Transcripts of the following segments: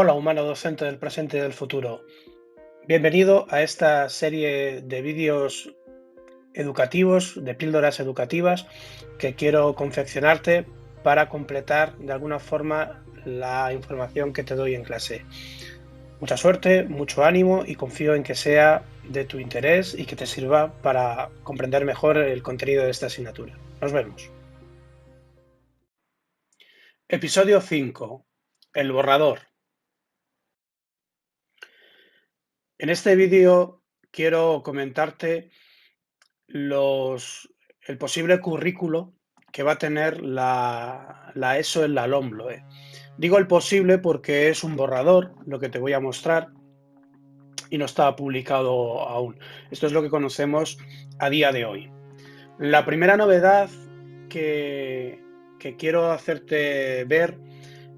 Hola, humano docente del presente y del futuro. Bienvenido a esta serie de vídeos educativos, de píldoras educativas, que quiero confeccionarte para completar de alguna forma la información que te doy en clase. Mucha suerte, mucho ánimo y confío en que sea de tu interés y que te sirva para comprender mejor el contenido de esta asignatura. Nos vemos. Episodio 5. El borrador. En este vídeo quiero comentarte el posible currículo que va a tener la ESO en la LOMLOE. Digo el posible porque es un borrador, lo que te voy a mostrar, y no está publicado aún. Esto es lo que conocemos a día de hoy. La primera novedad que quiero hacerte ver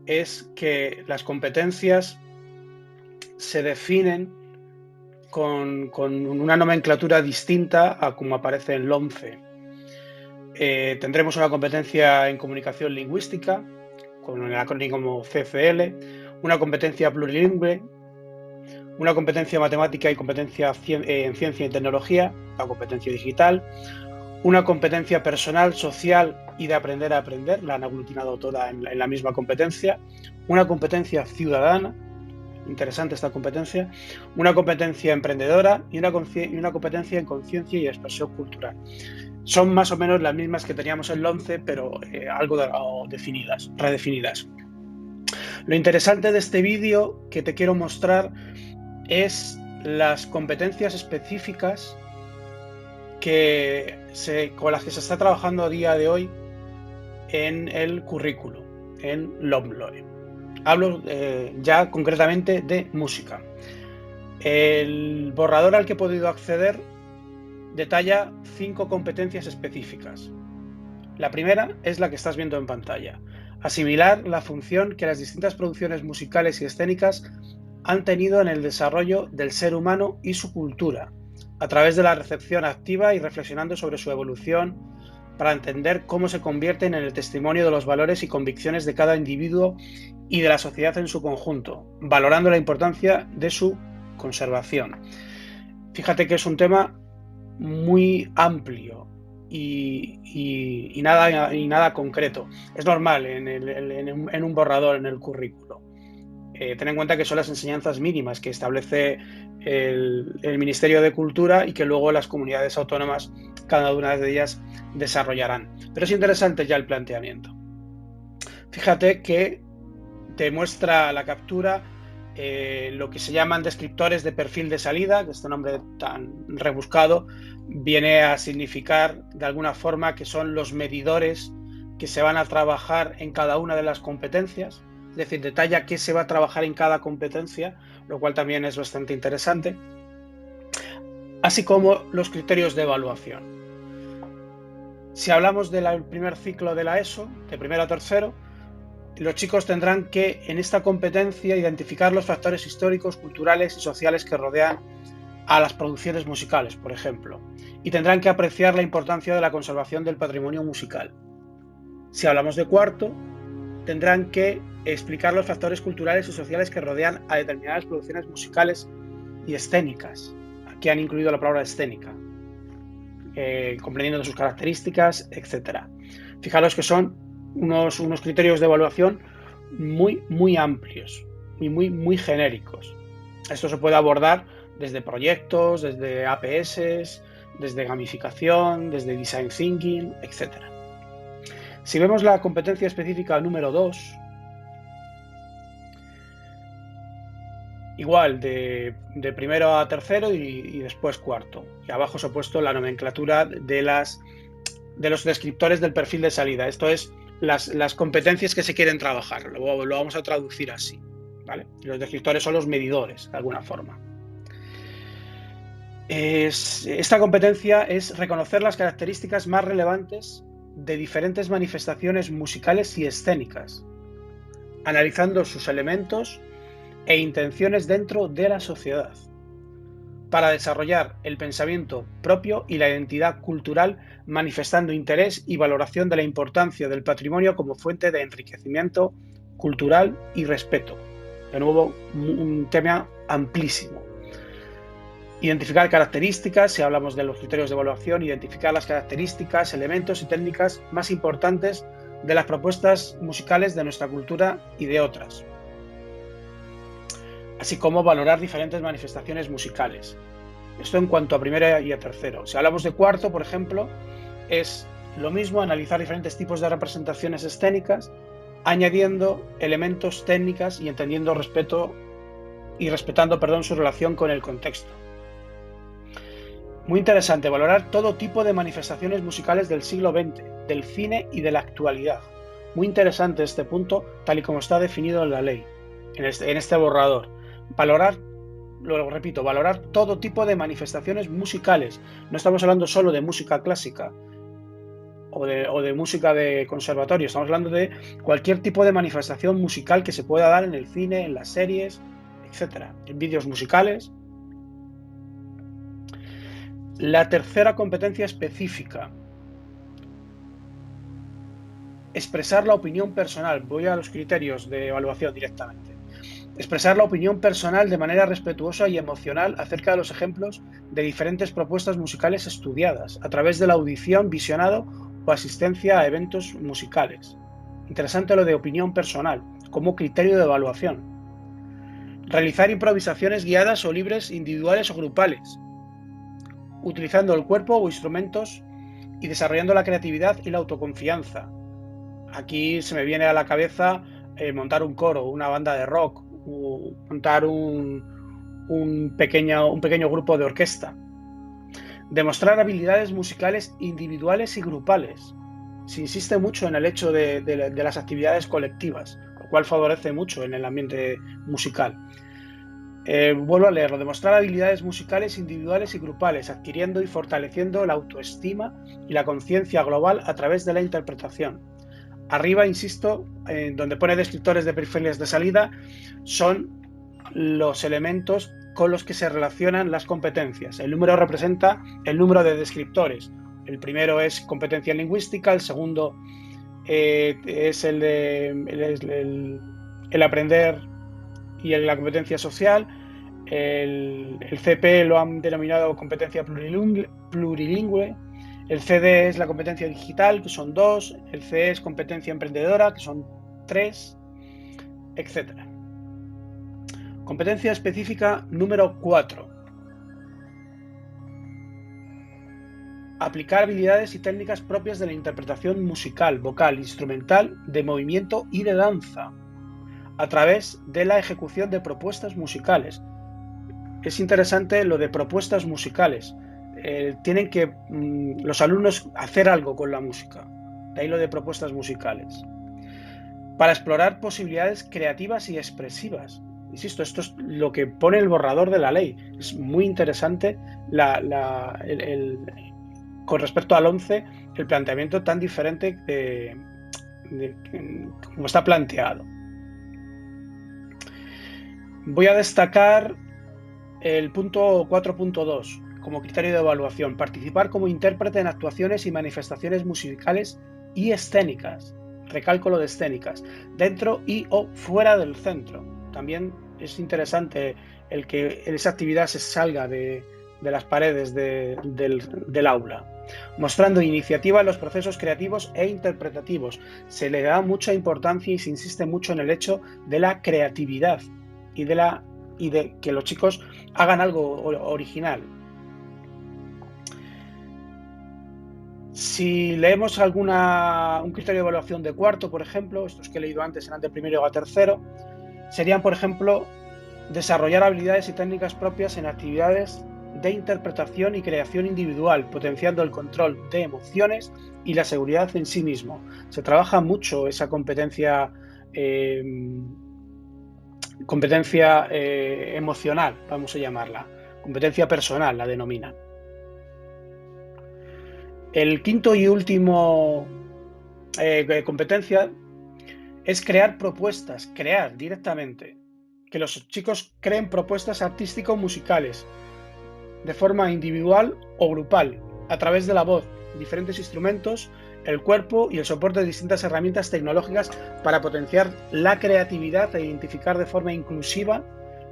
es que las competencias se definen con una nomenclatura distinta a como aparece en LOMCE. Tendremos una competencia en comunicación lingüística, con el acrónimo CCL, una competencia plurilingüe, una competencia matemática y competencia en ciencia y tecnología, la competencia digital, una competencia personal, social y de aprender a aprender, la han aglutinado toda en la misma competencia, una competencia ciudadana, interesante esta competencia, una competencia emprendedora y una competencia en conciencia y expresión cultural. Son más o menos las mismas que teníamos en el 11, pero algo redefinidas. Lo interesante de este vídeo que te quiero mostrar es las competencias específicas con las que se está trabajando a día de hoy en el currículo, en LOMLOE. Hablo ya concretamente de música. El borrador al que he podido acceder detalla 5 competencias específicas. La primera es la que estás viendo en pantalla: asimilar la función que las distintas producciones musicales y escénicas han tenido en el desarrollo del ser humano y su cultura, a través de la recepción activa y reflexionando sobre su evolución para entender cómo se convierten en el testimonio de los valores y convicciones de cada individuo y de la sociedad en su conjunto, valorando la importancia de su conservación. Fíjate que es un tema muy amplio y nada concreto. Es normal en un borrador en el currículo. Ten en cuenta que son las enseñanzas mínimas que establece el Ministerio de Cultura y que luego las comunidades autónomas, cada una de ellas, desarrollarán. Pero es interesante ya el planteamiento. Fíjate que te muestra la captura lo que se llaman descriptores de perfil de salida, que este nombre tan rebuscado viene a significar de alguna forma que son los medidores que se van a trabajar en cada una de las competencias. Es decir, detalla qué se va a trabajar en cada competencia, lo cual también es bastante interesante, así como los criterios de evaluación. Si hablamos del primer ciclo de la ESO, de primero a tercero, los chicos tendrán que, en esta competencia, identificar los factores históricos, culturales y sociales que rodean a las producciones musicales, por ejemplo, y tendrán que apreciar la importancia de la conservación del patrimonio musical. Si hablamos de cuarto, tendrán que explicar los factores culturales y sociales que rodean a determinadas producciones musicales y escénicas. Aquí han incluido la palabra escénica, comprendiendo sus características, etc. Fijaros que son unos criterios de evaluación muy amplios y muy genéricos. Esto se puede abordar desde proyectos, desde APS, desde gamificación, desde design thinking, etc. Si vemos la competencia específica número 2, igual de primero a tercero y después cuarto. Y abajo os he puesto la nomenclatura de los descriptores del perfil de salida. Esto es las competencias que se quieren trabajar. Lo vamos a traducir así, ¿vale? Los descriptores son los medidores, de alguna forma. Esta competencia es reconocer las características más relevantes de diferentes manifestaciones musicales y escénicas, analizando sus elementos e intenciones dentro de la sociedad, para desarrollar el pensamiento propio y la identidad cultural, manifestando interés y valoración de la importancia del patrimonio como fuente de enriquecimiento cultural y respeto. De nuevo, un tema amplísimo. Identificar características, si hablamos de los criterios de evaluación, identificar las características, elementos y técnicas más importantes de las propuestas musicales de nuestra cultura y de otras, así como valorar diferentes manifestaciones musicales. Esto en cuanto a primero y a tercero. Si hablamos de cuarto, por ejemplo, es lo mismo analizar diferentes tipos de representaciones escénicas, añadiendo elementos técnicas y entendiendo respetando su relación con el contexto. Muy interesante, valorar todo tipo de manifestaciones musicales del siglo XX, del cine y de la actualidad. Muy interesante este punto, tal y como está definido en la ley, en este borrador. Valorar todo tipo de manifestaciones musicales. No estamos hablando solo de música clásica o de música de conservatorio, estamos hablando de cualquier tipo de manifestación musical que se pueda dar en el cine, en las series, etc., en vídeos musicales. La tercera competencia específica. Expresar la opinión personal. Voy a los criterios de evaluación directamente. Expresar la opinión personal de manera respetuosa y emocional acerca de los ejemplos de diferentes propuestas musicales estudiadas, a través de la audición, visionado o asistencia a eventos musicales. Interesante lo de opinión personal, como criterio de evaluación. Realizar improvisaciones guiadas o libres, individuales o grupales, utilizando el cuerpo o instrumentos y desarrollando la creatividad y la autoconfianza. Aquí se me viene a la cabeza montar un coro, una banda de rock, o montar un pequeño grupo de orquesta. Demostrar habilidades musicales individuales y grupales. Se insiste mucho en el hecho de las actividades colectivas, lo cual favorece mucho en el ambiente musical. Vuelvo a leerlo. Demostrar habilidades musicales individuales y grupales, adquiriendo y fortaleciendo la autoestima y la conciencia global a través de la interpretación. Arriba, insisto, donde pone descriptores de perfiles de salida, son los elementos con los que se relacionan las competencias. El número representa el número de descriptores. El primero es competencia lingüística, el segundo es el aprender y la competencia social. El CP lo han denominado competencia plurilingüe. El CD es la competencia digital, que son 2. El CE es competencia emprendedora, que son 3, etc. Competencia específica número 4. Aplicar habilidades y técnicas propias de la interpretación musical, vocal, instrumental, de movimiento y de danza, a través de la ejecución de propuestas musicales. Es interesante lo de propuestas musicales. Tienen que los alumnos hacer algo con la música. De ahí lo de propuestas musicales. Para explorar posibilidades creativas y expresivas. Insisto, esto es lo que pone el borrador de la ley. Es muy interesante con respecto al 11, el planteamiento tan diferente como está planteado. Voy a destacar el punto 4.2 como criterio de evaluación. Participar como intérprete en actuaciones y manifestaciones musicales y escénicas. Recalco lo de escénicas. Dentro y o fuera del centro. También es interesante el que esa actividad se salga de las paredes del aula. Mostrando iniciativa en los procesos creativos e interpretativos. Se le da mucha importancia y se insiste mucho en el hecho de la creatividad y de que los chicos hagan algo original. Si leemos un criterio de evaluación de cuarto, por ejemplo, estos que he leído antes eran de primero o a tercero, serían, por ejemplo, desarrollar habilidades y técnicas propias en actividades de interpretación y creación individual, potenciando el control de emociones y la seguridad en sí mismo. Se trabaja mucho esa competencia emocional, vamos a llamarla, competencia personal la denominan. El quinto y último competencia es crear propuestas, crear directamente, que los chicos creen propuestas artístico-musicales de forma individual o grupal, a través de la voz, diferentes instrumentos el cuerpo y el soporte de distintas herramientas tecnológicas para potenciar la creatividad e identificar de forma inclusiva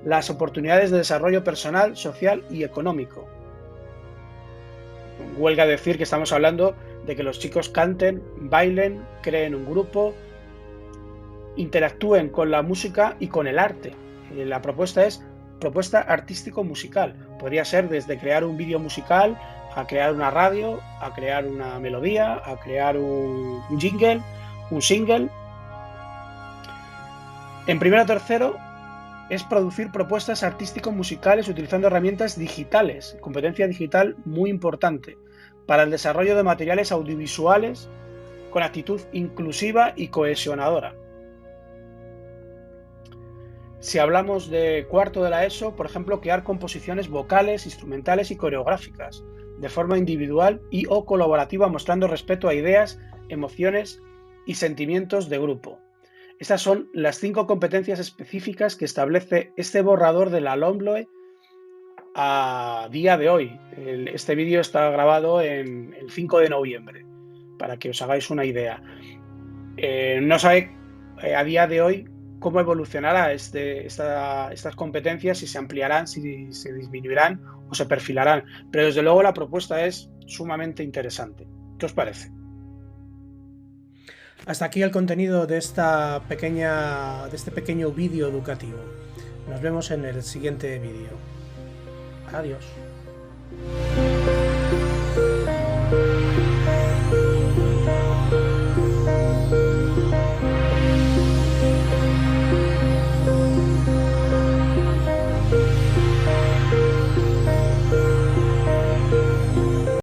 las oportunidades de desarrollo personal, social y económico. Huelga decir que estamos hablando de que los chicos canten, bailen, creen un grupo, interactúen con la música y con el arte. La propuesta es propuesta artístico-musical. Podría ser desde crear un vídeo musical, a crear una radio, a crear una melodía, a crear un jingle, un single. En primero o tercero es producir propuestas artístico-musicales utilizando herramientas digitales, competencia digital muy importante, para el desarrollo de materiales audiovisuales con actitud inclusiva y cohesionadora. Si hablamos de cuarto de la ESO, por ejemplo, crear composiciones vocales, instrumentales y coreográficas, de forma individual y o colaborativa, mostrando respeto a ideas, emociones y sentimientos de grupo. Estas son las 5 competencias específicas que establece este borrador de la LOMLOE a día de hoy. Este vídeo está grabado el 5 de noviembre, para que os hagáis una idea. No sabe a día de hoy cómo evolucionará estas competencias, si se ampliarán, si se disminuirán o se perfilarán. Pero desde luego la propuesta es sumamente interesante. ¿Qué os parece? Hasta aquí el contenido de este pequeño vídeo educativo. Nos vemos en el siguiente vídeo. Adiós.